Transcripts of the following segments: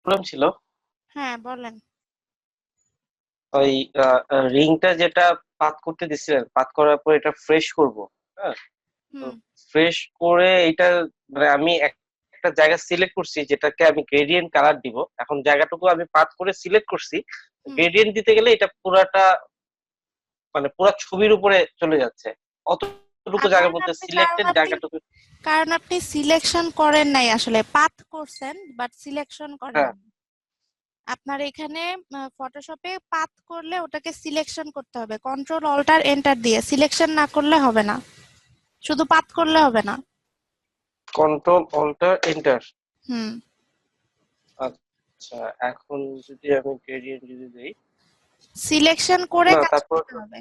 Problem ছিল। হ্যাঁ বলেন। ওই রিংটা যেটা পাত করতে দিছিলেন, পাত করার পর এটা ফ্রেশ করব। হ্যাঁ, তো হুম ফ্রেশ করে এটা মানে আমি একটা জায়গা সিলেক্ট করছি যেটাকে আমি গ্রেডিয়েন্ট কালার দিব। এখন জায়গাটুকু আমি পাত করে সিলেক্ট করছি, হুম গ্রেডিয়েন্ট দিতে গেলে এটা পুরাটা মানে পুরা ছবির উপরে চলে যাচ্ছে। অতটুকু জায়গা কারণ বলতে আপনি কারণ সিলেক্টেড আপনি জায়গাটুকু। কারণ আপনি সিলেকশন করেন নাই, আসলে পাথ করছেন বাট সিলেকশন করেন হ্যাঁ, নাই। আপনার এখানে ফটোশপে পাথ করলে ওটাকে সিলেকশন করতে হবে, কন্ট্রোল অল্টার এন্টার দিয়ে। সিলেকশন না করলে হবে না, শুধু পাথ করলে হবে না। Control alter enter. হুম আচ্ছা, এখন যদি আমি গ্রেডিয়েন্ট যদি দেই। সিলেকশন করে না, কাজ তারপর করতে হবে।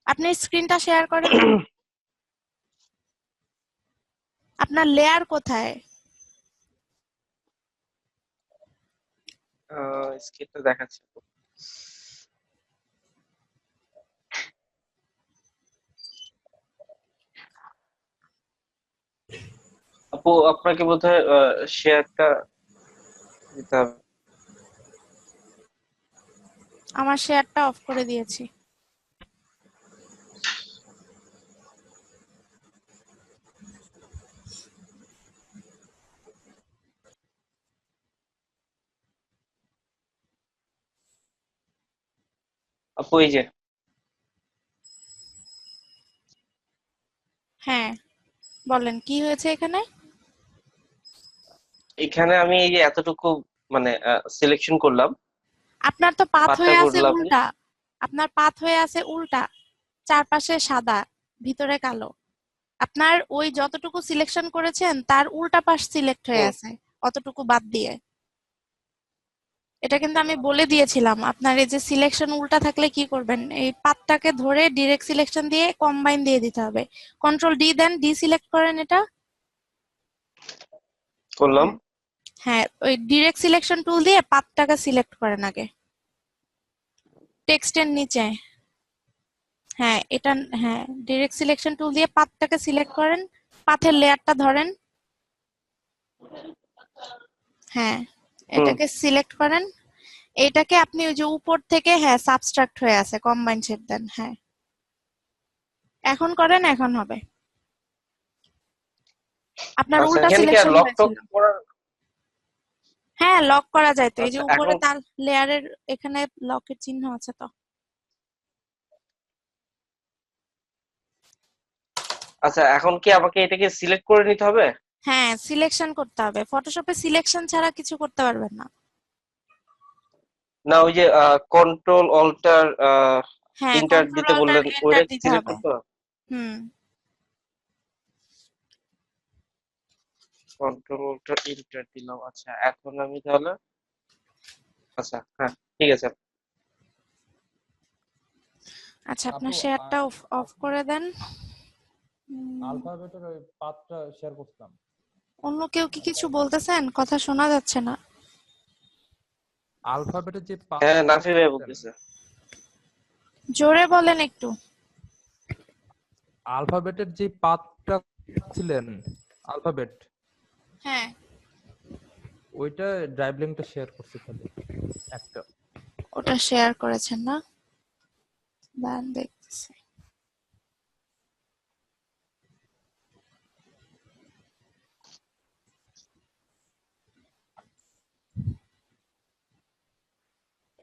আপনি স্ক্রিনটা শেয়ার করেন তো। আপনার লেয়ার কোথায়? স্ক্রিনটা দেখাচ্ছে তো। আপু, আপনাকে বোধহয় শেয়ারটা দিতে হবে। আমার শেয়ারটা অফ করে দিয়েছি। আপু, এই যে হ্যাঁ বলেন কি হয়েছে এখানে। এখানে আমি এই যে এতটুকু মানে সিলেকশন করলাম, আপনার তো পাথ পাতটা হয়ে আছে করলাম। উল্টা। আপনার পাথ হয়ে আছে উল্টা, চারপাশে সাদা, ভিতরে কালো। আপনার ওই যতটুকু সিলেকশন করেছেন তার উল্টা পাশ সিলেক্ট হয়ে হুম, আছে, অতটুকু বাদ দিয়ে। এটা কিন্তু আমি বলে দিয়েছিলাম। আপনার এই যে সিলেকশন উল্টা থাকলে কি করবেন, এই পাতটাকে ধরে ডিরেক্ট সিলেকশন দিয়ে কম্বাইন দিয়ে দিতে হবে। কন্ট্রোল ডি দেন, ডি সিলেক্ট করেন এটা। করলাম। হ্যাঁ হ্যাঁ, ওই ডিরেক্ট সিলেকশন টুল দিয়ে পাতটাকে সিলেক্ট করেন আগে, টেক্সটের নিচে। হ্যাঁ এটা, হ্যাঁ ডিরেক্ট সিলেকশন টুল দিয়ে পাতটাকে সিলেক্ট করেন, পাথের লেয়ারটা ধরেন। হ্যাঁ হুম। এটাকে সিলেক্ট করেন। এটাকে আপনি ওই যে উপর থেকে, হ্যাঁ সাবস্ট্রাক্ট হয়ে আছে, কম্বাইন শেপ দেন। হ্যাঁ এখন করেন, এখন হবে। আপনার আচ্ছা, উল্টা এখানে কি আর সিলেকশন লক টক হয়েছিল। করার? হ্যাঁ লক করা যায় তো, এই যে আচ্ছা, উপরে এখন তার লেয়ারের এখানে লকের চিহ্ন আছে তো। আচ্ছা, এখন কি আমাকে এটাকে সিলেক্ট করে নিতে হবে? হ্যাঁ সিলেকশন করতে হবে, ফটোশপে সিলেকশন ছাড়া কিছু করতে পারবেন না। না, ওই যে কন্ট্রোল অল্টার হ্যাঁ ইন্টার কন্ট্রোল দিতে অল্টার বললেন, এন্টার ওইটা দিতে সিলেক্ট হবে। করতে হবে? হুম কন্ট্রোল অল্টার ইন্টার দিলাম। আচ্ছা, এখন আমি তাহলে আচ্ছা, হ্যাঁ, ঠিক আছে। আচ্ছা আপনার আপু শেয়ারটা অফ অফ আপু করে দেন। উম, আলফাবেটের ওই পাথটা শেয়ার করতাম। অন্য কেউ কি মানে কিছু বলতেছেন? কথা শোনা যাচ্ছে না। আলফাবেটের যে হ্যাঁ, পাথটা নাফি ভাই করছেন, বলতেছে। জোরে বলেন একটু। আলফাবেটের যে পাথটা ছিলেন, আলফাবেট হ্যাঁ ওইটা ড্রাইভ লিঙ্কটা শেয়ার করছি খালি একটা। ওটা শেয়ার করেছেন না? দাঁড়ান দেখতেছি।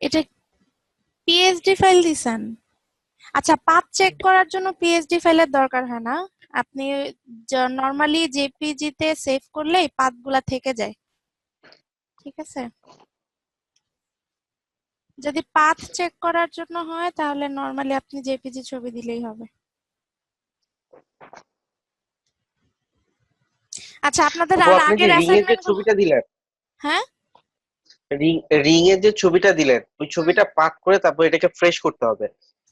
এটা পিএইচডি ফাইল দিছেন? আচ্ছা পাথ চেক করার জন্য পিএইচডি ফাইলের দরকার হয় না। আপনি নরমালি জেপিজি তে সেভ করলেই পাথগুলা থেকে যায়। ঠিক আছে, যদি পাথ চেক করার জন্য হয় তাহলে নরমালি আপনি জেপিজি ছবি দিলেই হবে। আচ্ছা আপনাদের আপু, আর আপনি যে আগের রিং এর যে অ্যাসাইনমেন্ট গুলো। ছবিটা দিলেন, হ্যাঁ রিং রিং এর যে ছবিটা দিলেন, ওই হুম ছবিটা পাক করে তারপর এটাকে ফ্রেশ করতে হবে।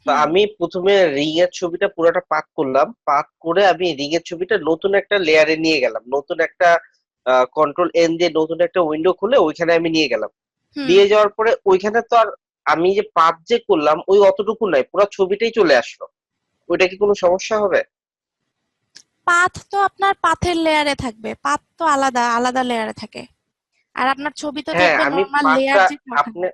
তো হুম আমি প্রথমে রিং এর ছবিটা পুরোটা পাক করলাম, পাক করে আমি রিং এর ছবিটা নতুন একটা লেয়ারে নিয়ে গেলাম, নতুন একটা কন্ট্রোল এন দিয়ে নতুন একটা উইন্ডো খুলে ওইখানে আমি নিয়ে গেলাম। হুম নিয়ে যাওয়ার পরে ওইখানে তো আর আমি যে পাত যে করলাম ওই অতটুকু নাই, পুরো ছবিটাই চলে আসলো। ওইটা কি কোনো সমস্যা হবে? পাথ তো আপনার পাথের লেয়ারে থাকবে, পাথ তো আলাদা আলাদা লেয়ারে থাকে। আর আপনার ছবি তো হ্যাঁ থাকবে আমি নরমাল লেয়ার পাতটা যে থাকে। আপনি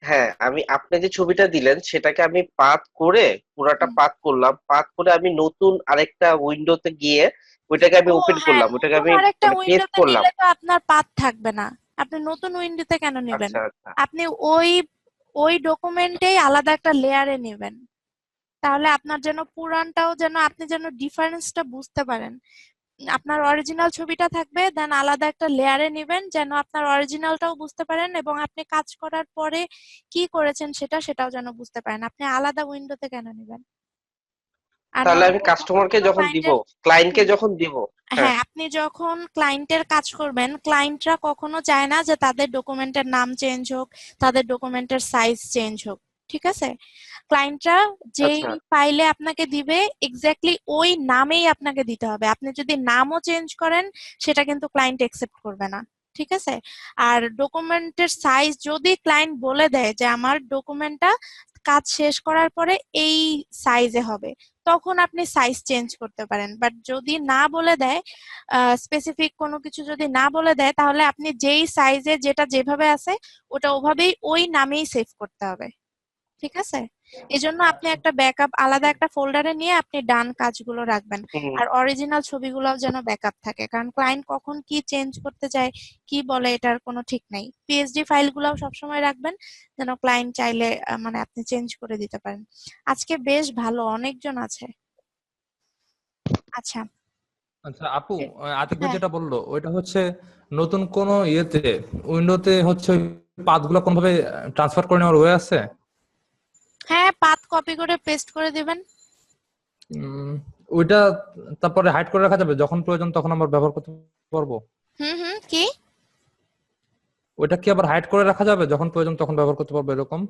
হ্যাঁ আমি আপনি যে ছবিটা দিলেন সেটাকে আমি পাত করে পুরাটা হুম। পাত করলাম, পাত করে আমি নতুন আরেকটা উইন্ডোতে গিয়ে ওইটাকে আমি ও ওপেন হ্যাঁ, করলাম, ওইটাকে নতুন আমি আরেকটা মানে পেস্ট উইন্ডোতে করলাম। নিলে তো আপনার পাথ থাকবে না। আপনি নতুন উইন্ডোতে কেন নেবেন? আচ্ছা আচ্ছা। আপনি ওই ওই ডকুমেন্টেই আলাদা একটা লেয়ারে নেবেন। তাহলে আপনার যেন পুরানটাও যেন আপনি যেন ডিফারেন্সটা বুঝতে পারেন। আপনার অরিজিনাল ছবিটা থাকবে, দেন আলাদা একটা লেয়ারে নেবেন যেন আপনার অরিজিনালটাও বুঝতে পারেন এবং আপনি কাজ করার পরে কি করেছেন সেটাও যেন বুঝতে পারেন। আপনি আলাদা উইন্ডোতে কেন নেবেন? আর তাহলে আমি নরমালি যখন কাস্টমারকে কোনো যখন দিব, ক্লায়েন্টের ক্লায়েন্টকে যখন দিব। হ্যাঁ। হ্যাঁ, আপনি যখন ক্লায়েন্টের কাজ করবেন, ক্লায়েন্টরা কখনো চায় না যে তাদের ডকুমেন্টের নাম চেঞ্জ হোক, তাদের ডকুমেন্টের সাইজ চেঞ্জ হোক। ঠিক আছে? ক্লায়েন্টরা যেই আচ্ছা। ফাইলে আপনাকে দিবে এক্স্যাক্টলি ওই নামেই আপনাকে দিতে হবে। আপনি যদি নামও চেঞ্জ করেন সেটা কিন্তু ক্লায়েন্ট একসেপ্ট করবে না। ঠিক আছে? আর ডকুমেন্টের সাইজ যদি ক্লায়েন্ট বলে দেয় যে আমার ডকুমেন্টটা কাজ শেষ করার পরে এই সাইজে হবে, তখন আপনি সাইজ চেঞ্জ করতে পারেন। বাট যদি না বলে দেয়, স্পেসিফিক কোনো কিছু যদি না বলে দেয়, তাহলে আপনি যেই সাইজে যেটা যেভাবে আছে ওটা ওভাবেই ওই নামেই সেভ করতে হবে। ঠিক আছে? এজন্য আপনি একটা ব্যাকআপ আলাদা একটা ফোল্ডারে নিয়ে আপনি ডান কাজগুলো রাখবেন। হুম। আর অরিজিনাল ছবিগুলোও যেন ব্যাকআপ থাকে, কারণ ক্লায়েন্ট কখন কি চেঞ্জ করতে চায়, কি বলে, এটার কোনো ঠিক নাই। পিএসডি ফাইলগুলোও সবসময় রাখবেন যেন ক্লায়েন্ট চাইলে মানে আপনি চেঞ্জ করে দিতে পারেন। আজকে বেশ ভালো অনেকজন আছে। আচ্ছা। আচ্ছা আপু, আতিক ভাই হ্যাঁ যেটা বললো ওইটা হচ্ছে নতুন কোন ইয়েতে উইন্ডোতে হচ্ছে পাথগুলো কোনভাবে ট্রান্সফার করে নেওয়ার ওয়ে আছে? হ্যাঁ, পাথ কপি করে পেস্ট করে দিবেন। উম, ওইটা তারপরে হাইড করে রাখা যাবে, যখন প্রয়োজন তখন আমরা ব্যবহার করতে পারবো? হুম হুম, কি? ওইটা কি আবার হাইড করে রাখা যাবে, যখন প্রয়োজন তখন ব্যবহার করতে পারবো এরকম?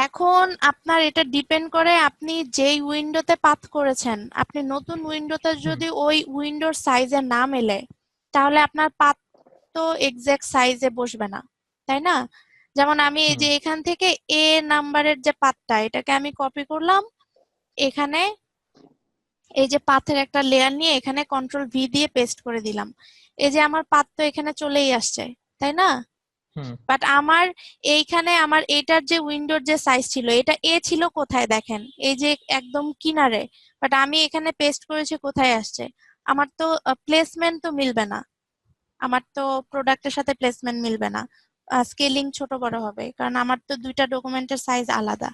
এখন আপনার এটা ডিপেন্ড করে আপনি যেই উইন্ডোতে পাথ করেছেন। আপনি নতুন উইন্ডোতে হুম। যদি ওই উইন্ডোর সাইজে না মেলে, তাহলে আপনার পাথ তো এক্সাক্ট সাইজে বসবে না, তাই না? যেমন আমি এই হুম। যে এখান থেকে এ নাম্বারের যে পাথটা, এটাকে আমি কপি করলাম এখানে, এই যে পাথের একটা লেয়ার নিয়ে এখানে কন্ট্রোল ভি দিয়ে পেস্ট করে দিলাম। এই যে আমার পাথ তো এখানে চলেই আসছে, তাই না? হুম। বাট আমার এইখানে আমার এটার যে উইন্ডোর যে সাইজ ছিল, এটা এ ছিল কোথায় দেখেন, এই যে একদম কিনারে। বাট আমি এখানে পেস্ট করেছি কোথায় আসছে, আমার তো প্লেসমেন্ট তো মিলবে না, আমার তো প্রোডাক্টের সাথে প্লেসমেন্ট মিলবে না। স্কেলিং ছোট বড় হবে কারণ আমার তো দুইটা ডকুমেন্টের সাইজ আলাদা।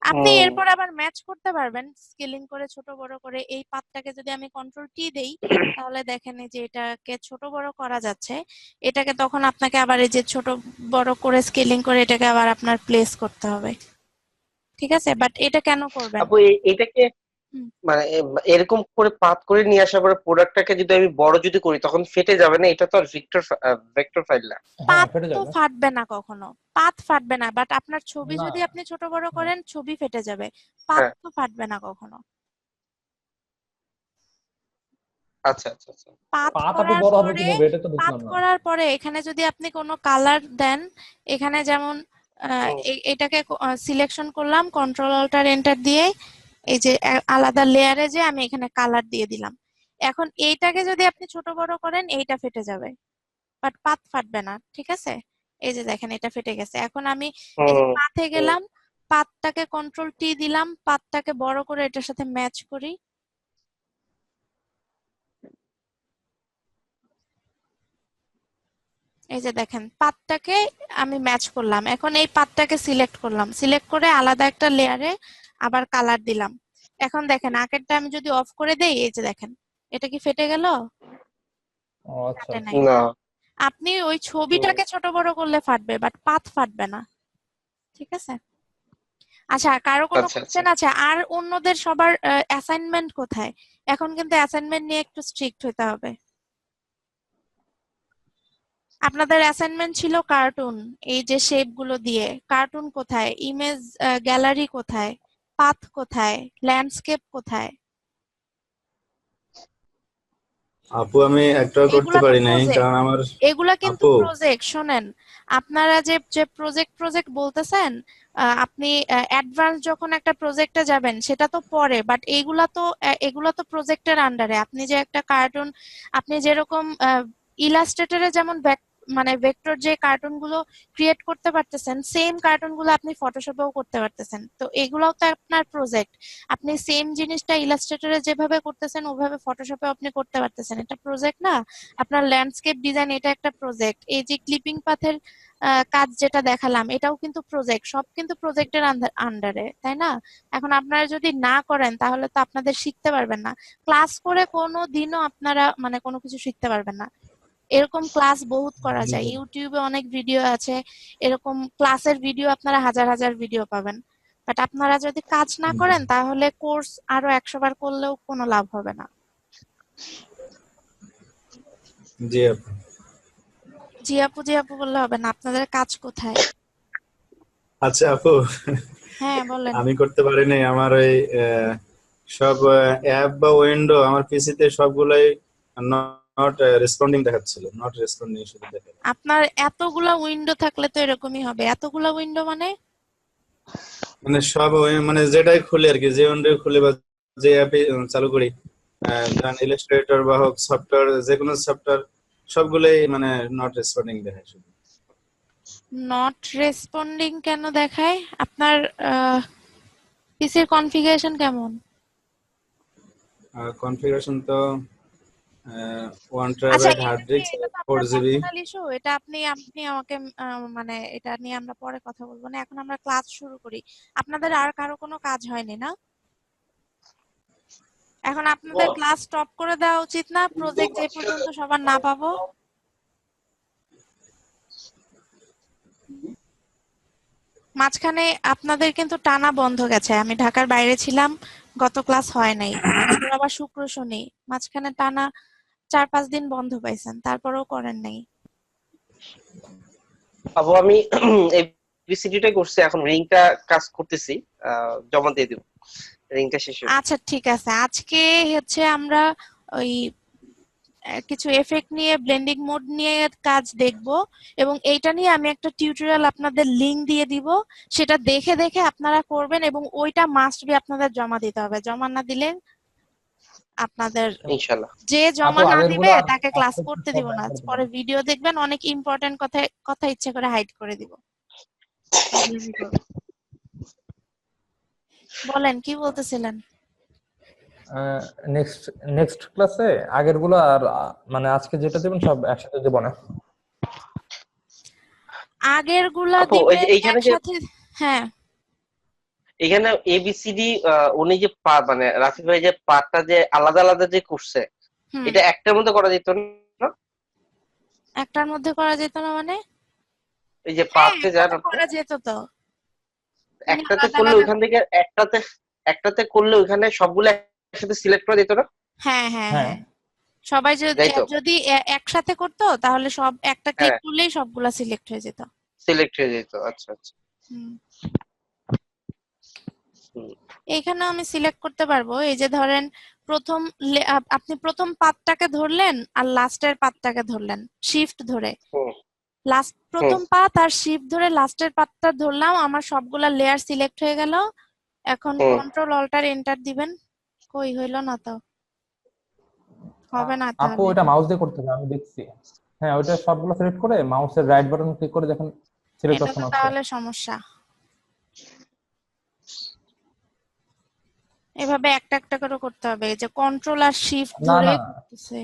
আপনি হুম। এরপর আবার ম্যাচ করতে পারবেন স্কেলিং করে ছোট বড় করে। এই পাথটাকে যদি আমি কন্ট্রোল টি দেই, তাহলে দেখেন এই যে এটাকে ছোট বড় করা যাচ্ছে। এটাকে তখন আপনাকে আবার এই যে ছোট বড় করে স্কেলিং করে এটাকে আবার আপনার প্লেস করতে হবে। ঠিক আছে? বাট এটা কেন করবেন? আপু এটাকে হুম। মানে এরকম করে পাত করে নিয়ে আসার পরে প্রোডাক্টটাকে যদি আমি বড় যদি করি তখন ফেটে যাবে না? এটা তো আর ভেক্টর ফাইল না। হ্যাঁ, পাত ফেটে তো যাবে। ফাটবে না কখনো। পাত ফাটবে না, বাট আপনার ছবি না। যদি আপনি ছোট বড় হুম। করেন ছবি ফেটে যাবে। পাত হ্যাঁ। তো ফাটবে না কখনো। আচ্ছা আচ্ছা আচ্ছা। পাত পাত আপু করার বড় হবে পরে কিভাবে, এটা তো পাত বুঝলাম না। করার পরে এখানে যদি আপনি কোনো কালার দেন, এখানে যেমন হুম। এটাকে সিলেকশন করলাম কন্ট্রোল অল্টার এন্টার দিয়ে, এই যে আলাদা লেয়ারে যে আমি এখানে কালার দিয়ে দিলাম। এখন এইটাকে যদি আপনি ছোট বড় করেন এইটা ফেটে যাবে, বাট পাত ফাটবে না। ঠিক আছে? এই যে দেখেন এটা ফেটে গেছে। এখন আমি এই যে হুম। পাথে হুম। গেলাম, পাতটাকে কন্ট্রোল টি দিলাম, পাতটাকে বড় করে এটার সাথে ম্যাচ করি। এই যে দেখেন পাতটাকে আমি ম্যাচ করলাম। এখন এই পাতটাকে সিলেক্ট করলাম, সিলেক্ট করে আলাদা একটা লেয়ারে আবার কালার দিলাম। এখন দেখেন আগেরটা আমি যদি অফ করে দেই, এই যে দেখেন এটা কি ফেটে গেল? ও আচ্ছা ফাটে আচ্ছা। নাই। না। আপনি ওই হুম। ছবিটাকে ছোট বড় করলে ফাটবে, বাট পাত ফাটবে না। ঠিক আছে? আচ্ছা, কারো কোনো আচ্ছা আচ্ছা। কোশ্চেন আছে? আর অন্যদের সবার অ্যাসাইনমেন্ট কোথায়? এখন কিন্তু অ্যাসাইনমেন্ট নিয়ে একটু স্ট্রিক্ট হতে হবে। আপনাদের অ্যাসাইনমেন্ট ছিল কার্টুন, এই যে শেপ গুলো দিয়ে। কার্টুন কোথায়? ইমেজ গ্যালারি কোথায়? পাথ কোথায়? ল্যান্ডস্কেপ কোথায়? আপু আমি একটাও করতে এগুলা তো পারি নাই প্রজেক্ট, কারণ আমার এগুলা কিন্তু আপু প্রজেক্ট। শোনেন, আপনারা যে যে প্রজেক্ট বলতেছেন, আপনি অ্যাডভান্স যখন একটা প্রজেক্টে যাবেন সেটা তো পরে, বাট এগুলা তো প্রজেক্টের আন্ডারে। আপনি যে একটা কার্টুন, আপনি যেরকম ইলাস্ট্রেটরে যেমন মানে ভেক্টর যে কার্টুন গুলো ক্রিয়েট করতে পারতেছেন, সেম কার্টুন গুলো আপনি ফটোশপেও করতে পারতেছেন। তো এগুলোও তো আপনার প্রজেক্ট। আপনি সেম জিনিসটা ইলাস্ট্রেটরে যেভাবে করতেছেন ওভাবে ফটোশপে আপনি করতে পারতেছেন, এটা প্রজেক্ট না? আপনার ল্যান্ডস্কেপ ডিজাইন, এটা একটা প্রজেক্ট। এই যে ক্লিপিং পাথের কাজ যেটা দেখালাম, এটাও কিন্তু প্রজেক্ট। সব কিন্তু প্রজেক্টের আন্ডারে, তাই না? এখন আপনারা যদি না করেন তাহলে তো আপনাদের শিখতে পারবেন না। ক্লাস করে কোনো দিনও আপনারা মানে কোনো কিছু শিখতে পারবেন না। এরকম ক্লাস বহুত করা জি যায়, জি। ইউটিউবে অনেক ভিডিও আছে। এরকম ক্লাসের ভিডিও আপনারা হাজার হাজার ভিডিও পাবেন। বাট আপনারা যদি কাজ না করেন তাহলে কোর্স আরো 100 বার করলেও কোনো লাভ হবে না। জি আপু। জি আপু বললে হবে না, আপনাদের কাজ কোথায়? আচ্ছা আপু, হ্যাঁ বলেন। আমি করতে পারি নাই। আমার ওই সব অ্যাপ বা উইন্ডো আমার পিসিতে সবগুলাই নট রেসপন্ডিং দেখাচ্ছিল, নট রেসপন্ডিং শুধু দেখা। আপনার এতগুলা উইন্ডো থাকলে তো এরকমই হবে। এতগুলা উইন্ডো মানে? মানে সব মানে যেটাই খুলে আর কি, যে উইন্ডো খুলে বা যে অ্যাপে চালু করি, ধরেন ইলাস্ট্রেটর বা হোক সফটওয়্যার, যে কোনো সফটওয়্যার সবগুলোই মানে নট রেসপন্ডিং দেখায় শুধু। নট রেসপন্ডিং কেন দেখায়? আপনার পিসির কনফিগারেশন কেমন? কনফিগারেশন তো ওয়ান আচ্ছা, টেরাবাইট হার্ড ডিস্ক, এটা তো ফোর আপনার জিবি। Personal issue. এটা আপনি আপনি আমাকে মানে এটা নিয়ে আমরা পরে কথা বলবো না, এখন আমরা ক্লাস শুরু করি। আপনাদের আর কারো কোনো কাজ হয়নি না? এখন আপনাদের ক্লাস স্টপ করে দেওয়া উচিত না, প্রজেক্ট যে পর্যন্ত সবার না পাবো? মাঝখানে আপনাদের কিন্তু টানা বন্ধ গেছে। আমি ঢাকার বাইরে ছিলাম, গত ক্লাস হয় নাই। আমাদের আবার শুক্র শনি, মাঝখানে টানা 4-5 দিন বন্ধ পাইছেন, তারপরেও করেন নাই। আপু আমি এবিসিডিটাই করছি, এখন রিংটা কাজ করতেছি, জমা দিয়ে দিব, রিংটা শেষ হলে। আচ্ছা ঠিক আছে, আজকে হচ্ছে আমরা ওই কিছু এফেক্ট নিয়ে, ব্লেন্ডিং মোড নিয়ে কাজ দেখব, এবং এইটা নিয়ে আমি একটা টিউটোরিয়াল আপনাদের লিংক দিয়ে দিব। সেটা দেখে দেখে আপনারা করবেন, এবং ওইটা মাস্ট বি আপনাদের জমা দিতে হবে। জমা না দিলে আপনাদের, ইনশাল্লাহ। যে আপু জমা না আগের গুলো দিবে আর তাকে ক্লাস আজকে করতে সব দিব না। একবার পরে দিবেন। ভিডিও দেখবেন, অনেক ইম্পর্টেন্ট কথা কথা ইচ্ছে করে হাইড করে দিব। ফাজলামি করব। বলেন কি বলতেছিলেন? নেক্সট নেক্সট ক্লাসে আগের গুলো আর মানে আজকে যেটা দেবেন সব একসাথে দেবো না। আগের গুলা আপু ওই যে দিবেন এইখানে যে একসাথে? হ্যাঁ। এখানে এবিসিডি উনি যে মানে রাফি ভাই যে পার্টটা যে আলাদা আলাদা যে করছে, হুম। এটা একটার মধ্যে করা যেত না? একটার মধ্যে করা যেত না মানে? এই যে হ্যাঁ, পার্টে যান একটাতে আপনি, করা যেত তো। উনি একটাতে আলাদা করলে আলাদা ওইখান করে। থেকে একটাতে, একটাতে করলে ওইখানে সবগুলো একসাথে সিলেক্ট করা যেত না? হ্যাঁ হ্যাঁ হ্যাঁ হ্যাঁ। সবাই যদি যাই তো। যদি একসাথে করতো তাহলে সব একটা ক্লিক হ্যাঁ, করলেই সবগুলা সিলেক্ট হয়ে যেত। সিলেক্ট হয়ে যেত। আচ্ছা আচ্ছা। হুম। হুম, এইখানে আমি সিলেক্ট করতে পারবো। এই যে ধরেন, প্রথম আপনি প্রথম পাতটাকে ধরলেন আর লাস্টের পাতটাকে ধরলেন শিফট ধরে। হুম, লাস্ট, হুম। প্রথম পাত আর শিফট ধরে লাস্টের পাতটা ধরলাম, আমার সবগুলা লেয়ার সিলেক্ট হয়ে গেল। এখন হুম। কন্ট্রোল অল্টার এন্টার দিবেন। কই হইল না তো, হবে না আপু তাহলে। ওটা মাউস দিয়ে করতে হবে, আমি দেখছি। হ্যাঁ, ওইটা সবগুলো সিলেক্ট করে মাউসের রাইট বাটন ক্লিক করে দেখেন সিলেক্ট এটা তো অপশন আছে। তাহলে সমস্যা। এভাবে একটা একটা করে করতে হবে, এই যে কন্ট্রোল আর শিফট না ধরে না করতেছে।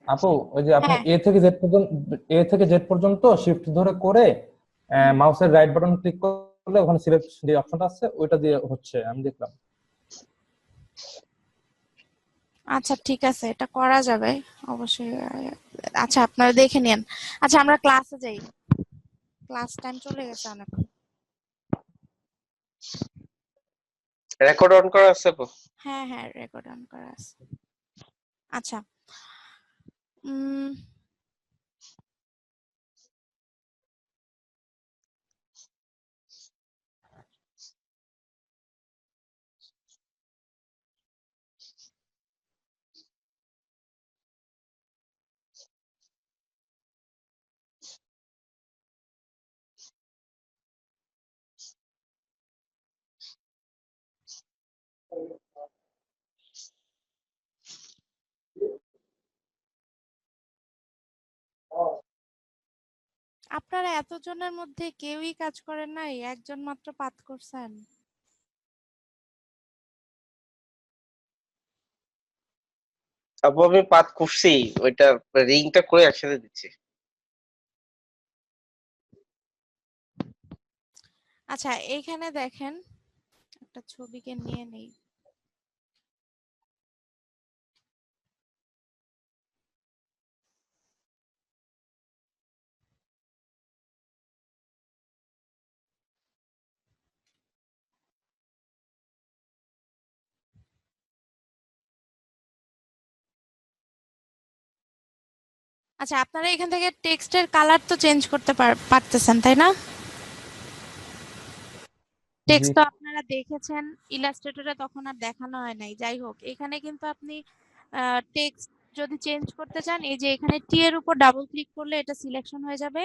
আপু, ওই যে আপনি হ্যাঁ। এ থেকে জেড পর্যন্ত শিফট ধরে করে হুম। মাউসের রাইট বাটন ক্লিক করলে ওখানে সিলেক্ট যে অপশনটা আছে ওইটা দিয়ে হচ্ছে, আমি দেখলাম। আচ্ছা ঠিক আছে, এটা করা যাবে অবশ্যই। আচ্ছা আপনারা দেখে নিন। আচ্ছা আমরা ক্লাসে যাই, ক্লাস টাইম চলে গেছে অনেক। রেকর্ড অন করা আছে আপু? হ্যাঁ হ্যাঁ, রেকর্ড অন করা আছে। আচ্ছা। উম আপনারা এতজনের মধ্যে কেউই কাজ করেন নাই, একজন মাত্র পাত করছেন। আপু আমি পাত করছি, ওইটা রিংটা করে একসাথে দিচ্ছি। আচ্ছা এইখানে দেখেন, একটা ছবিকে নিয়ে নেই। আচ্ছা আপনারা এখান থেকে টেক্সটের কালার তো চেঞ্জ করতে পারতেছেন তাই না? জি টেক্সট তো আপনারা দেখেছেন ইলাস্ট্রেটরে, তখন আর দেখানো হয় নাই। যাই হোক, এখানে কিন্তু আপনি টেক্সট যদি চেঞ্জ করতে চান, এই যে এখানে টি এর উপর ডাবল ক্লিক করলে এটা সিলেকশন হয়ে যাবে,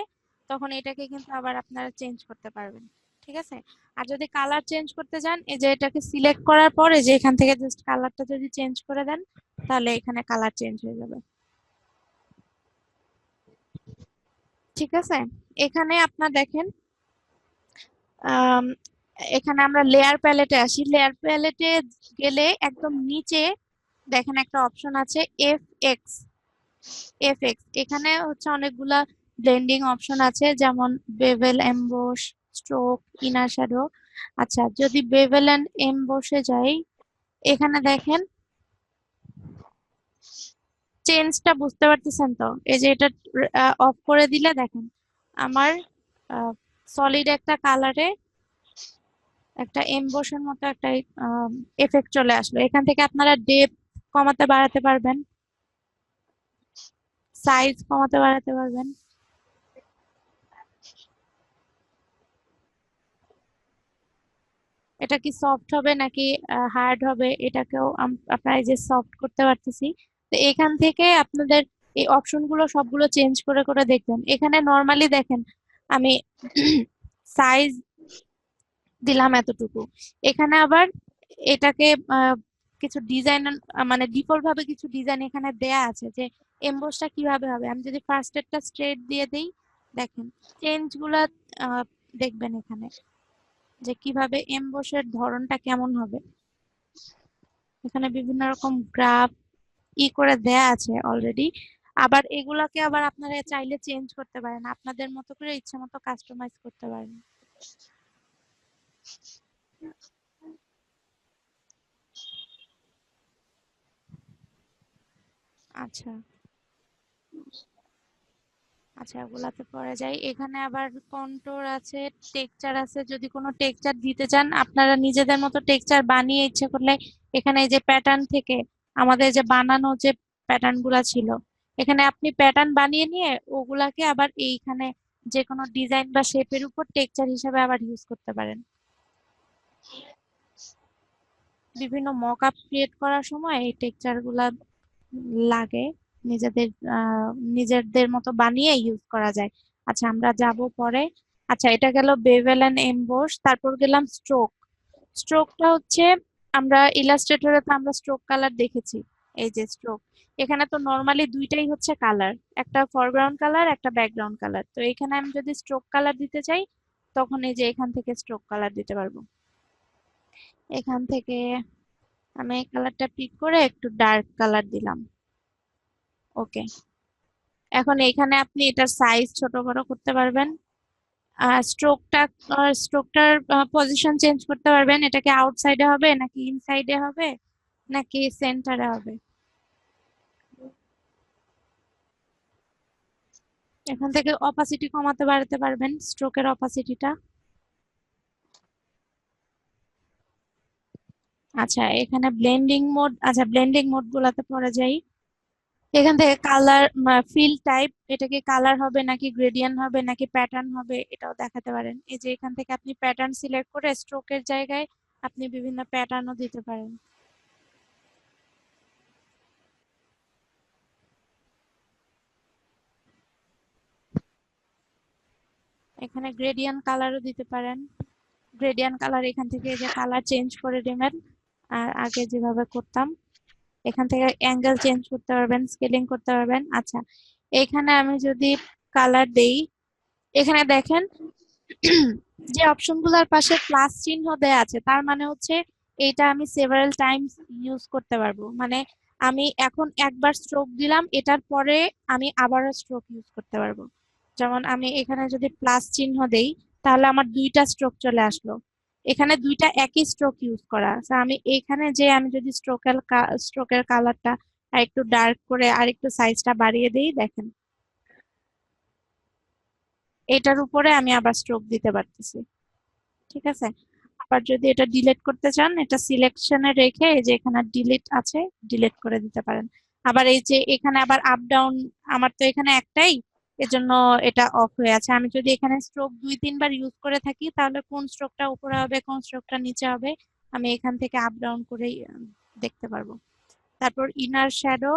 তখন এটাকে কিন্তু আবার আপনারা চেঞ্জ করতে পারবেন। ঠিক আছে? আর যদি কালার চেঞ্জ করতে চান, এই যে এটাকে সিলেক্ট করার পরে যে এখান থেকে জাস্ট কালারটা যদি চেঞ্জ করে দেন, তাহলে এখানে কালার চেঞ্জ হয়ে যাবে। ঠিক আছে? এখানে আপনার দেখেন, আম, এখানে আমরা লেয়ার প্যালেটে আসি। লেয়ার প্যালেটে গেলে একদম নিচে দেখেন একটা অপশন আছে এফ এক্স। এখানে হচ্ছে অনেকগুলা ব্লেন্ডিং অপশন আছে, যেমন bevel, emboss, stroke, inner shadow. আচ্ছা যদি বেভেল এন্ড এমবোসে যাই, এখানে দেখেন চেঞ্জটা বুঝতে পারতেছেন তো? এই যে এটা অফ করে দিলে দেখেন আমার সলিড একটা কালারে একটা এমবোসের মতো একটা এফেক্ট চলে আসলো। এখান থেকে আপনারা ডেপথ কমাতে বাড়াতে পারবেন, সাইজ কমাতে বাড়াতে পারবেন। এটা কি সফট হবে নাকি হার্ড হবে, এটাকেও আপনারা এই যে সফট করতে পারতেছি। তো এখান থেকে আপনাদের এই অপশন গুলো সবগুলো চেঞ্জ করে করে দেখবেন। এখানে নর্মালি দেখেন আমি সাইজ দিলাম এতটুকু। এখানে আবার এটাকে কিছু ডিজাইন, মানে ডিফল্ট ভাবে কিছু ডিজাইন এখানে দেয়া আছে যে এমবোসটা কিভাবে হবে। আমি যদি ফার্স্ট এরটা স্ট্রেট দিয়ে দেই, দেখেন চেঞ্জ গুলা দেখবেন এখানে যে কিভাবে এমবোসের ধরনটা কেমন হবে। এখানে বিভিন্ন রকম গ্রাফ করে দেয়া আছে অলরেডি। আবার এগুলাকে আবার আপনারা চাইলে চেঞ্জ করতে পারেন, আপনাদের মতো করে ইচ্ছে মতো কাস্টমাইজ করতে পারেন। আচ্ছা আচ্ছা, ওগুলাতে পরে যাই। এখানে আবার কন্ট্রোল আছে, টেক্সচার আছে। যদি কোনো টেক্সচার দিতে চান আপনারা নিজেদের মতো টেক্সচার বানিয়ে ইচ্ছে করলে এখানে এই যে প্যাটার্ন থেকে আমাদের যে বানানো যে প্যাটার্ন গুলা ছিল, এখানে আপনি প্যাটার্ন বানিয়ে নিয়ে ওগুলাকে আবার এইখানে যে কোনো ডিজাইন বা শেপের উপর টেক্সচার হিসেবে আবার ইউজ করতে পারেন। বিভিন্ন মকআপ ক্রিয়েট করার সময় এই টেক্সচার গুলা লাগে, নিজেদের নিজেদের মতো বানিয়ে ইউজ করা যায়। আচ্ছা আমরা যাব পরে। আচ্ছা এটা গেল বেভেল এন্ড এমবোস, তারপর গেলাম স্ট্রোক। স্ট্রোকটা হচ্ছে আমরা ইলাস্ট্রেটরে তো আমরা স্ট্রোক কালার দেখেছি। এই যে স্ট্রোক, এখানে তো নরমালি দুইটাই হচ্ছে কালার, একটা ফরগ্রাউন্ড কালার একটা ব্যাকগ্রাউন্ড কালার। তো এখানে আমি যদি স্ট্রোক কালার দিতে চাই, তখন এই যে এখান থেকে স্ট্রোক কালার দিতে পারবো। এখান থেকে আমি এই কালারটা পিক করে একটু ডার্ক কালার দিলাম। ওকে, এখন এখানে আপনি এটার সাইজ ছোট বড় করতে পারবেন। স্ট্রোকটা স্ট্রোকটার পজিশন চেঞ্জ করতে পারবেন, এটাকে আউটসাইডে হবে নাকি ইনসাইডে হবে নাকি সেন্টারে হবে। এখান থেকে অপাসিটি কমাতে বাড়াতে পারবেন, স্ট্রোকের অপাসিটিটা। আচ্ছা এখানে ব্লেন্ডিং মোড, আচ্ছা ব্লেন্ডিং মোড গুলাতে পরে যাই। এখান থেকে কালার ফিল টাইপ, এটা কি কালার হবে নাকি গ্রেডিয়েন্ট হবে নাকি প্যাটার্ন হবে, এটাও দেখাতে পারেন। এই যে এখান থেকে আপনি প্যাটার্ন সিলেক্ট করে স্ট্রোকের জায়গায় আপনি বিভিন্ন প্যাটার্নও দিতে পারেন। এখানে গ্রেডিয়েন্ট কালারও দিতে পারেন। গ্রেডিয়েন্ট কালার এখান থেকে এই যে কালার চেঞ্জ করে নেবেন, আর আগে যেভাবে করতাম এখান থেকে অ্যাঙ্গেল চেঞ্জ করতে পারবেন, স্কেলিং করতে পারবেন। আচ্ছা এখানে আমি যদি কালার দেই, এখানে দেখেন যে অপশনগুলোর পাশে প্লাস চিহ্ন দেয়া আছে তার মানে হচ্ছে এটা আমি সেভারাল টাইমস ইউজ করতে পারবো, মানে আমি এখন একবার স্ট্রোক দিলাম, এটার পরে আমি আবারও স্ট্রোক ইউজ করতে পারবো। যেমন আমি এখানে যদি প্লাস চিহ্ন দেই তাহলে আমার দুইটা স্ট্রোক চলে আসলো, এখানে দুইটা একই স্ট্রোক ইউজ করা। So আমি এখানে যে আমি যদি স্ট্রোকের কালারটা আর একটু ডার্ক করে আর একটু সাইজটা বাড়িয়ে দেই, দেখেন এটার উপরে আমি আবার স্ট্রোক দিতে পারতেছি। ঠিক আছে, আবার যদি এটা ডিলিট করতে চান এটা সিলেকশনে রেখে এই যে এখানে ডিলিট আছে ডিলিট করে দিতে পারেন। আবার এই যে এখানে আবার আপ ডাউন, আমার তো এখানে একটাই, এজন্য এটা অফ হয়ে আছে। আমি যদি এখানে স্ট্রোক 2-3 বার ইউজ করে থাকি তাহলে কোন স্ট্রোকটা উপরে হবে কোন স্ট্রোকটা নিচে হবে আমি এখান থেকে আপ ডাউন করেই দেখতে পারবো। তারপর ইনার শ্যাডো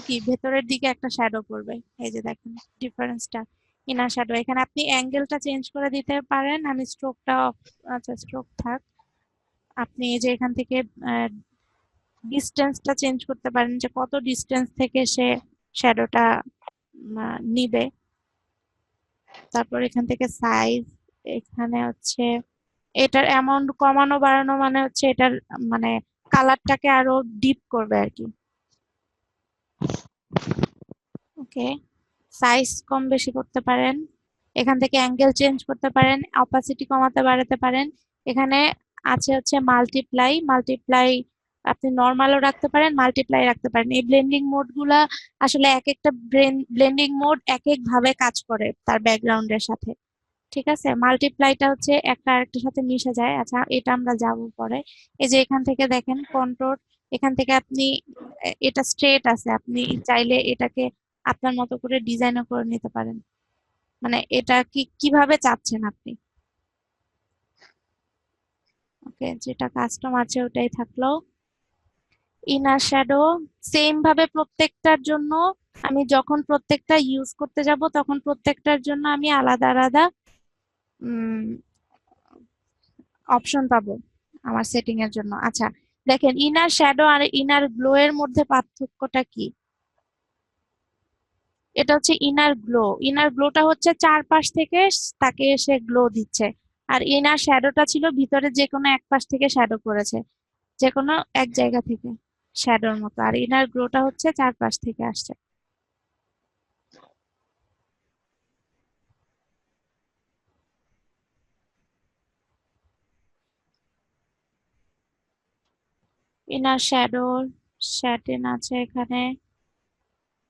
কি, ভেতরের দিকে একটা শ্যাডো পড়বে, এই যে দেখেন ডিফারেন্সটা। ইনার শ্যাডো এখানে আপনি অ্যাঙ্গেলটা চেঞ্জ করে দিতে পারেন, আমি স্ট্রোকটা আচ্ছা স্ট্রোক থাক। আপনি এই যে এখান থেকে ডিস্টেন্সটা চেঞ্জ করতে পারেন যে কত ডিস্টেন্স থেকে সে শ্যাডোটা নিবে। তারপর এখান থেকে সাইজ, এখানে হচ্ছে এটার অ্যামাউন্ট কমানো বাড়ানো মানে হচ্ছে এটার মানে কালারটাকে আরো ডিপ করবে আর কি। ওকে, সাইজ কম বেশি করতে পারেন, এখান থেকে অ্যাঙ্গেল চেঞ্জ করতে পারেন, অপাসিটি কমাতে বাড়াতে পারেন। এখানে আছে হচ্ছে মাল্টিপ্লাই আপনি নর্মালও রাখতে পারেন, মাল্টিপ্লাই রাখতে পারেন। এই ব্লেন্ডিং মোড গুলা আসলে এক একটা ব্লেন্ডিং মোড এক এক ভাবে কাজ করে তার ব্যাকগ্রাউন্ডের সাথে। ঠিক আছে, মাল্টিপ্লাইটা হচ্ছে একটা আরেকটার সাথে মিশে যায়। আচ্ছা এটা আমরা যাব পরে। এই যে এখান থেকে দেখেন কন্ট্রোল, এখান থেকে আপনি এটা স্ট্রেট আছে, আপনি চাইলে এটাকে আপনার মতো করে ডিজাইনও করে নিতে পারেন, মানে এটা কিভাবে চাচ্ছেন আপনি। ওকে, যেটা কাস্টম আছে ওটাই থাকলো। ইনার শ্যাডো সেম ভাবে প্রত্যেকটার জন্য আমি যখন প্রত্যেকটা ইউজ করতে যাব তখন প্রত্যেকটার জন্য আমি আলাদা আলাদা অপশন পাবো আমার সেটিং এর জন্য। আচ্ছা দেখেন ইনার শ্যাডো আর ইনার গ্লো এর মধ্যে পার্থক্যটা কি। এটা হচ্ছে ইনার গ্লোটা হচ্ছে চারপাশ থেকে তাকে এসে গ্লো দিচ্ছে, আর ইনার শ্যাডোটা ছিল ভিতরে যে কোনো এক পাশ থেকে শ্যাডো করেছে, যে কোনো এক জায়গা থেকে শ্যাডোর মতো, আর ইনার গ্লোটা হচ্ছে চারপাশ থেকে আসছে। ইনার শ্যাটিন আছে এখানে,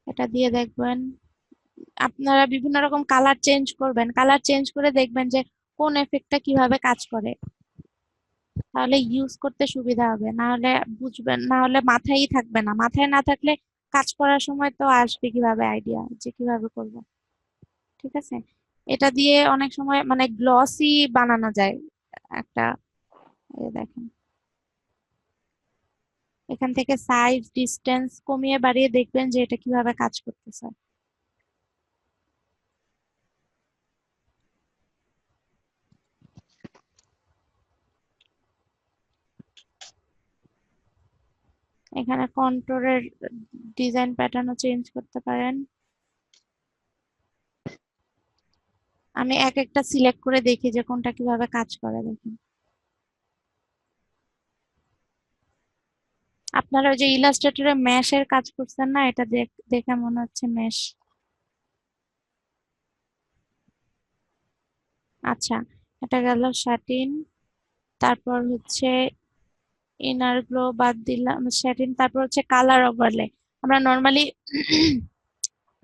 এটা দিয়ে দেখবেন। আপনারা বিভিন্ন রকম কালার চেঞ্জ করবেন, কালার চেঞ্জ করে দেখবেন যে কোন এফেক্টটা কিভাবে কাজ করে, তাহলে ইউজ করতে সুবিধা হবে, না হলে বুঝবেন, না হলে মাথায়ই থাকবে না, মাথায় না থাকলে কাজ করার সময় তো আসবে কিভাবে আইডিয়া যে কিভাবে করব। ঠিক আছে, এটা দিয়ে অনেক সময় মানে গ্লসি বানানো যায় একটা, এই দেখেন এখান থেকে সাইজ ডিস্টেন্স কমিয়ে বাড়িয়ে দেখবেন যে এটা কিভাবে কাজ করতেছে। এখানে কন্ট্রোলের ডিজাইন প্যাটার্নও চেঞ্জ করতে পারেন। আমি এক একটা সিলেক্ট করে দেখি যে কোনটা কিভাবে কাজ করে। দেখুন আপনারা ওই যে ইলাস্ট্রেটরে ম্যাশের কাজ করছেন না, এটা দেখে মনে হচ্ছে ম্যাশ। আচ্ছা এটা গেল স্যাটিন, তারপর হচ্ছে ইনার গ্লো বাদ দিলাম স্যাটিন, তারপর হচ্ছে কালার ওভারলে। আমরা নর্মালি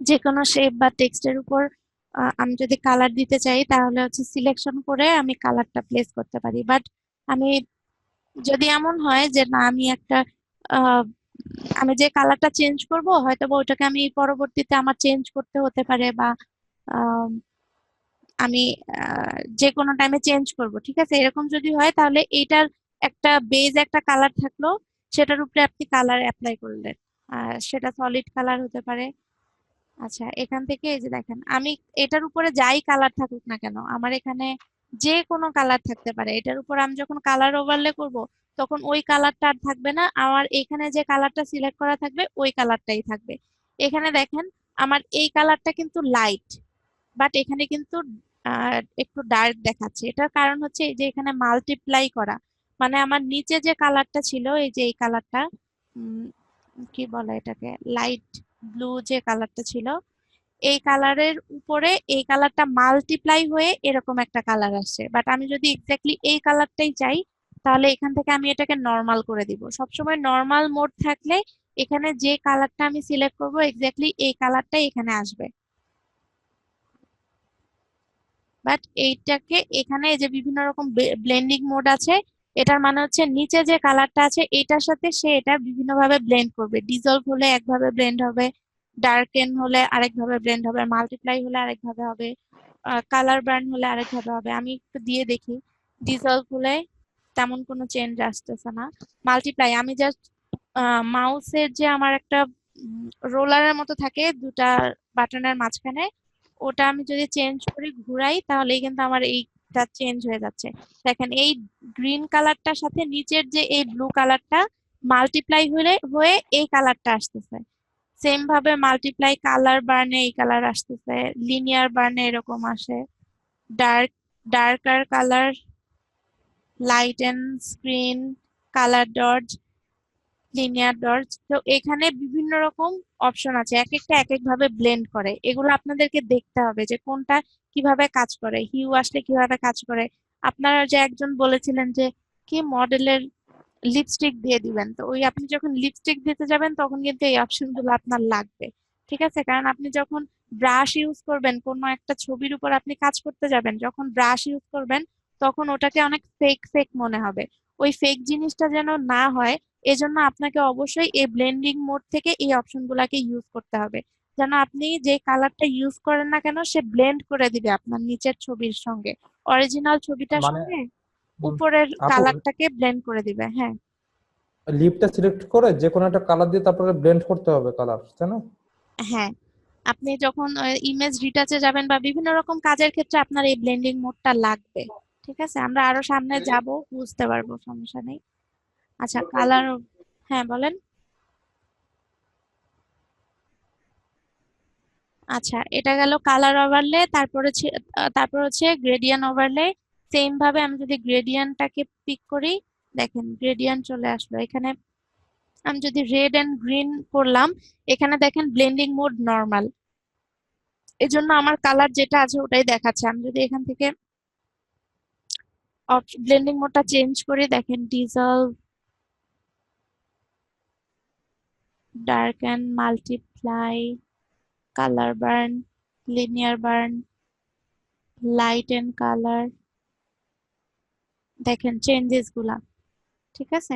যে কোনো শেপ বা টেক্সটের উপর আমি যদি কালার দিতে চাই তাহলে হচ্ছে সিলেকশন করে আমি কালারটা প্লেস করতে পারি, বাট আমি যদি এমন হয় যে না আমি একটা আহ, আমি যে কালারটা চেঞ্জ করব হয়তো বা ওটাকে আমি পরবর্তীতে আমার চেঞ্জ করতে হতে পারে, বা আম, আমি যে কোনো টাইমে চেঞ্জ করব, ঠিক আছে, এরকম যদি হয় তাহলে এইটার একটা বেজ একটা কালার থাকলো, সেটার উপরে আপনি কালার অ্যাপ্লাই করলেন, সেটা সলিড কালার হতে পারে। আচ্ছা এখান থেকে এই যে দেখেন আমি এটার উপরে যাই কালার থাকুক না কেন আমার এখানে যে কোনো কালার থাকতে পারে, এটার উপর আমি যখন কালার ওভারলে করব তখন ওই কালারটা আর থাকবে না, আমার এখানে যে কালারটা সিলেক্ট করা থাকবে ওই কালারটাই থাকবে। এখানে দেখেন আমার এই কালারটা কিন্তু লাইট, বাট এখানে কিন্তু একটু ডার্ক দেখাচ্ছে। এটার কারণ হচ্ছে এই যে এখানে মাল্টিপ্লাই করা, মানে আমার নিচে যে কালারটা ছিল, এই যে এই কালারটা, কি বলে এটাকে, লাইট ব্লু যে কালারটা ছিল, এই কালারের উপরে এই কালারটা মাল্টিপ্লাই হয়ে এরকম একটা কালার আসছে। বাট আমি যদি এক্স্যাক্টলি এই কালারটাই চাই, তাহলে এখান থেকে আমি এটাকে নর্মাল করে দিব। সবসময় নর্মাল মোড থাকলে এখানে যে কালারটা আমি সিলেক্ট করব এক্স্যাক্টলি এই কালারটাই এখানে আসবে। বাট এইটাকে এখানে এই যে বিভিন্ন রকম ব্লেন্ডিং মোড আছে, এটার মানে হচ্ছে নিচে যে কালারটা আছে এটার সাথে সে এটা বিভিন্ন ভাবে ব্লেন্ড করবে। ডিসলভ হলে একভাবে ব্লেন্ড হবে, ডার্কেন হলে আরেকভাবে ব্লেন্ড হবে, মাল্টিপ্লাই হলে আরেকভাবে হবে, কালার বার্ন হলে আরেকভাবে হবে। আমি একটু দিয়ে দেখি। ডিসলভ হলে তেমন কোনো চেঞ্জ আসতেছে না। মাল্টিপ্লাই আমি জাস্ট মাউসের যে আমার একটা রোলারের মতো থাকে দুটা বাটনের মাঝখানে, ওটা আমি যদি চেঞ্জ করি ঘুরাই তাহলেই কিন্তু আমার এইটা চেঞ্জ হয়ে যাচ্ছে। দেখেন এই গ্রিন কালারটার সাথে নিচের যে এই ব্লু কালারটা মাল্টিপ্লাই হয়ে এই কালারটা আসতেছে। সেম ভাবে মাল্টিপ্লাই কালার বার্নে এই কালার আসতেছে, লিনিয়ার বার্নে এরকম আসে, darker colour, light and screen, colour dot, linear dots. তো এখানে বিভিন্ন রকম অপশন আছে, এক একটা এক এক ভাবে ব্লেন্ড করে। এগুলো আপনাদেরকে দেখতে হবে যে কোনটা কিভাবে কাজ করে, হিউ আসলে কিভাবে কাজ করে। আপনারা যে একজন বলেছিলেন যে কি মডেলের লিপস্টিক দিয়ে দিবেন, তো ওই আপনি যখন লিপস্টিক দিতে যাবেন তখন কিন্তু এই অপশন গুলো আপনার লাগবে। ঠিক আছে, কারণ আপনি যখন ব্রাশ ইউজ করবেন কোনো একটা ছবির উপর আপনি কাজ করতে যাবেন, যখন ব্রাশ ইউজ করবেন তখন ওটাকে অনেক ফেক ফেক মনে হবে। ওই ফেক জিনিসটা যেন না হয়, এজন্য আপনাকে অবশ্যই এই ব্লেন্ডিং মোড থেকে এই অপশন গুলাকে ইউজ করতে হবে, যেন আপনি যে কালারটা ইউজ করেন না কেন সে ব্লেন্ড করে দিবে আপনার নিচের ছবির সঙ্গে, অরিজিনাল ছবিটার মানে সঙ্গে উপরের আপু কালারটাকে ব্লেন্ড করে দিবে। হ্যাঁ লিপটা সিলেক্ট করে যে কোনো একটা কালার দিয়ে তারপরে ব্লেন্ড করতে হবে কালার, তাই না? হ্যাঁ, আপনি যখন ইমেজ রিটাচে যাবেন বা বিভিন্ন রকম কাজের ক্ষেত্রে আপনার এই ব্লেন্ডিং মোডটা লাগবে। ঠিক আছে, আমরা আরো সামনে যাব, বুঝতে পারবো, সমস্যা নেই। আচ্ছা কালার, হ্যাঁ বলেন। আচ্ছা এটা গেল কালার ওভারলে, তারপর হচ্ছে গ্রেডিয়েন্ট ওভারলে। সেম ভাবে আমি যদি গ্রেডিয়েন্টটাকে পিক করি, দেখেন গ্রেডিয়েন্ট চলে আসলো এখানে। আমি যদি রেড এন্ড গ্রিন করলাম, এখানে দেখেন ব্লেন্ডিং মোড নরমাল, এজন্য আমার কালার যেটা আছে ওটাই দেখাচ্ছে। আমি যদি এখান থেকে ব্লেন্ডিং মোডটা চেঞ্জ করি, দেখেন dissolve, darken, multiply, colour burn, linear burn, light and colour, দেখেন চেঞ্জেস গুলা। ঠিক আছে,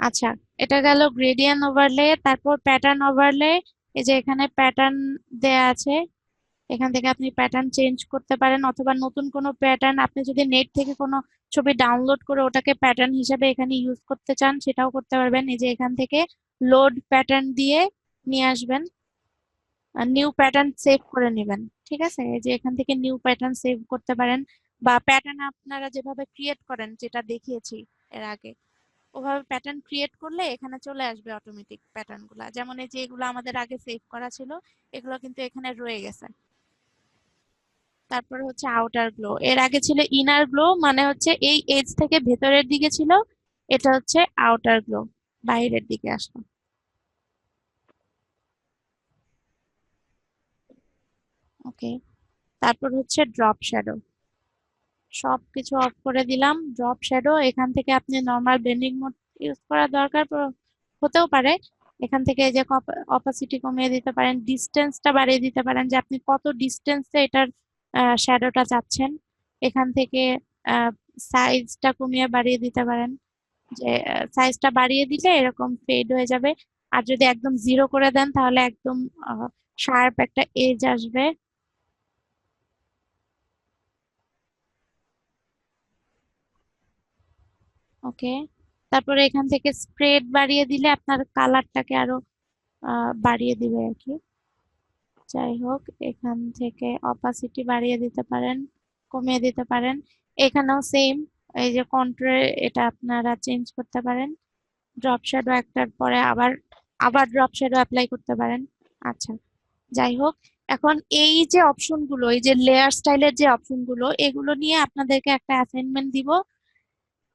আচ্ছা এটা গেল গ্রেডিয়েন্ট ওভারলে। তারপর প্যাটার্ন ওভারলে, এই যে এখানে প্যাটার্ন দেয়া আছে, এখান থেকে আপনি প্যাটার্ন চেঞ্জ করতে পারেন, অথবা নতুন কোনো প্যাটার্ন আপনি যদি নেট থেকে কোনো ছবি ডাউনলোড করে ওটাকে প্যাটার্ন হিসেবে এখানে ইউজ করতে চান সেটাও করতে পারবেন। এই যে এখান থেকে লোড প্যাটার্ন দিয়ে নিয়ে আসবেন, নিউ প্যাটার্ন সেভ করে নেবেন। ঠিক আছে, এই যে এখান থেকে নিউ প্যাটার্ন সেভ করতে পারেন, বা প্যাটার্ন আপনারা যেভাবে ক্রিয়েট করেন যেটা দেখিয়েছি এর আগে, ওভাবে প্যাটার্ন ক্রিয়েট করলে এখানে চলে আসবে অটোমেটিক প্যাটার্ন গুলা। যেমন এই যে এগুলো আমাদের আগে সেভ করা ছিল, এগুলো কিন্তু এখানে রয়ে গেছে। তারপরে হচ্ছে আউটার গ্লো, এর আগে ছিল ইনার গ্লো, মানে হচ্ছে এই এজ থেকে ভেতরের দিকে ছিল, এটা হচ্ছে আউটার গ্লো, বাইরের দিকে আসলো। ওকে, তারপর হচ্ছে ড্রপ শ্যাডো, সবকিছু অফ করে দিলাম। ড্রপ শ্যাডো, এখান থেকে আপনি নর্মাল ব্লেন্ডিং মোড ইউজ করার দরকার হতেও পারে। এখান থেকে এই যে অপাসিটি কমিয়ে দিতে পারেন, ডিস্টেন্সটা বাড়িয়ে দিতে পারেন যে আপনি কত ডিস্টেন্সে এটার শ্যাডোটা চাচ্ছেন। এখান থেকে সাইজটা কমিয়ে বাড়িয়ে দিতে পারেন, যে সাইজটা বাড়িয়ে দিলে এরকম ফেড হয়ে যাবে। আর যদি একদম জিরো করে দেন তাহলে একদম শার্প একটা এজ আসবে। ওকে, তারপরে এখান থেকে স্প্রেড বাড়িয়ে দিলে আপনার কালারটাকে আরো বাড়িয়ে দিবে আর কি। যাই হোক, এখান থেকে অপাসিটি বাড়িয়ে দিতে পারেন, কমিয়ে দিতে পারেন। এখানেও সেম, এই যে কন্ট্রোল, এটা আপনারা চেঞ্জ করতে পারেন। ড্রপ শ্যাডো একটার পরে আবার আবার ড্রপ শ্যাডো অ্যাপ্লাই করতে পারেন। আচ্ছা যাই হোক, এখন এই যে অপশনগুলো, এই যে লেয়ার স্টাইলের যে অপশনগুলো, এগুলো নিয়ে আপনাদেরকে একটা অ্যাসাইনমেন্ট দিব।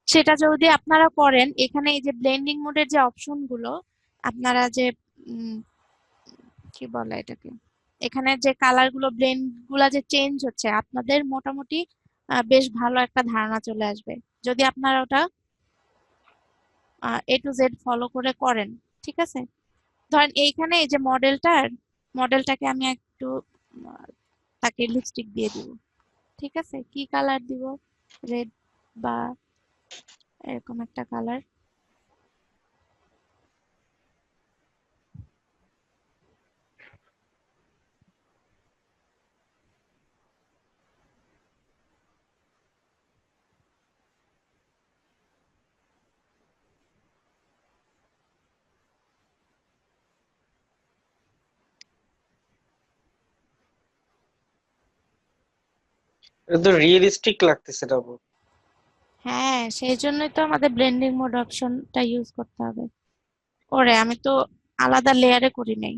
সেটা যদি আপনারা করেন, এখানে এই যে ব্লেন্ডিং মোডের যে অপশনগুলো, আপনারা যে কি বলে এটাকে, এখানে যে কালার গুলো ব্লেন্ড গুলা যে চেঞ্জ হচ্ছে, আপনাদের মোটামুটি বেশ ভালো একটা ধারণা চলে আসবে যদি আপনারা ওটা A to Z ফলো করে করেন। ঠিক আছে, ধরেন এইখানে এই যে মডেলটাকে আমি একটু তাকে লিপস্টিক দিয়ে দিব। ঠিক আছে, কি কালার দিব? রেড বা এরকম একটা কালার। এটা তো রিয়েলিস্টিক লাগতেছে না আপু। হ্যাঁ, সেই জন্যই তো আমাদের ব্লেন্ডিং মোড অপশনটা ইউজ করতে হবে। ওরে, আমি তো আলাদা লেয়ারে করি নাই,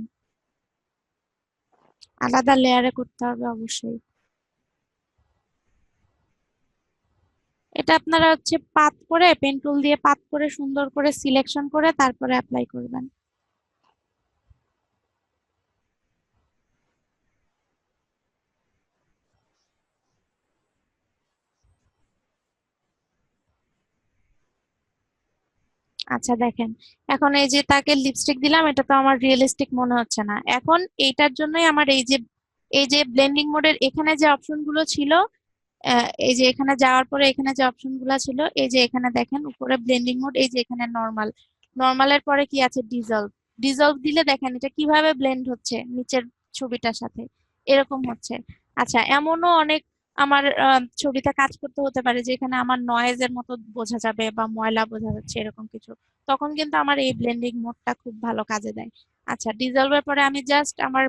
আলাদা লেয়ারে করতে হবে অবশ্যই। এটা আপনারা হচ্ছে পাত করে, পেন টুল দিয়ে পাত করে সুন্দর করে সিলেকশন করে তারপরে অ্যাপ্লাই করবেন। আচ্ছা দেখেন, এখন এই যে তাকে লিপস্টিক দিলাম, এটা তো আমার রিয়েলিস্টিক মনে হচ্ছে না। এখন এইটার জন্যই আমার এই যে ব্লেন্ডিং মোডের এখানে যে অপশন গুলো ছিল, এই যে এখানে যাওয়ার পরে এখানে যে অপশন গুলো ছিল, এই যে এখানে দেখেন উপরে ব্লেন্ডিং মোড, এই যে এখানে নর্মালের পরে কি আছে, ডিজলভ দিলে দেখেন এটা কিভাবে ব্লেন্ড হচ্ছে নিচের ছবিটার সাথে, এরকম হচ্ছে। আচ্ছা, এমনও অনেক আমার ছবিতে কাজ করতে হতে পারে যেখানে আমার নয়েজের মতো বোঝা যাবে বা ময়লা বোঝা যাচ্ছে এরকম কিছু, তখন কিন্তু আমার এই ব্লেন্ডিং মোডটা খুব ভালো কাজে দেয়। আচ্ছা, ডিজলভের পরে আমি জাস্ট আমার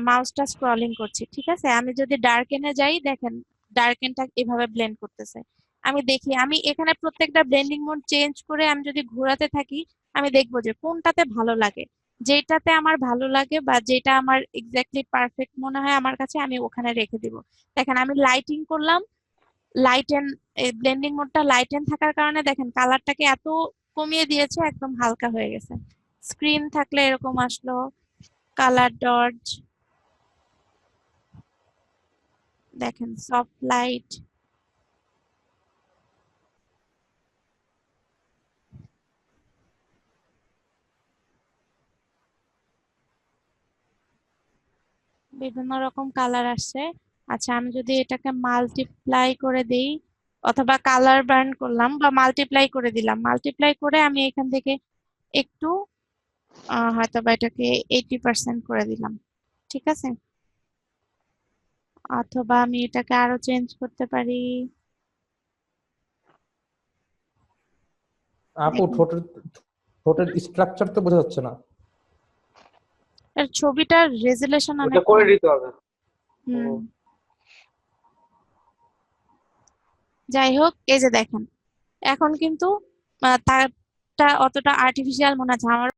মাউসটা স্ক্রলিং করছি। ঠিক আছে, আমি যদি ডার্কেনে যাই, দেখেন ডার্কেনটা এভাবে ব্লেন্ড করতেছে। আমি দেখি, আমি এখানে প্রত্যেকটা ব্লেন্ডিং মোড চেঞ্জ করে আমি যদি ঘোরাতে থাকি, আমি দেখবো যে কোনটাতে ভালো লাগে। যেটাতে আমার ভালো লাগে বা যেটা আমার এক্স্যাক্টলি পারফেক্ট মনে হয় আমার কাছে, আমি ওখানে রেখে দিব। দেখেন আমি লাইটিং করলাম, লাইটেন, ব্লেন্ডিং মোডটা লাইটেন থাকার কারণে দেখেন কালারটাকে এত কমিয়ে দিয়েছে, একদম হালকা হয়ে গেছে। স্ক্রিন থাকলে এরকম আসলো, কালার ডজ, দেখেন সফট লাইট। বিভিন্ন রকম কালার আসছে। আচ্ছা, আমি যদি এটাকে মাল্টিপ্লাই করে দেই, অথবা কালার বার্ন করলাম বা মাল্টিপ্লাই করে দিলাম, মাল্টিপ্লাই করে আমি এখান থেকে একটু হয়তো বা এটাকে 80% করে দিলাম। ঠিক আছে, অথবা আমি এটাকে আরো চেঞ্জ করতে পারি। আপু দেখুন, ঠোঁটের স্ট্রাকচার তো বোঝা যাচ্ছে না। এর ছবিটার রেজুলেশন ওটা অনেক করে কম। দিতে হবে। হুম, যাই হোক, এই যে দেখেন এখন কিন্তু তারটা অতটা আর্টিফিশিয়াল মনে হচ্ছে আমার।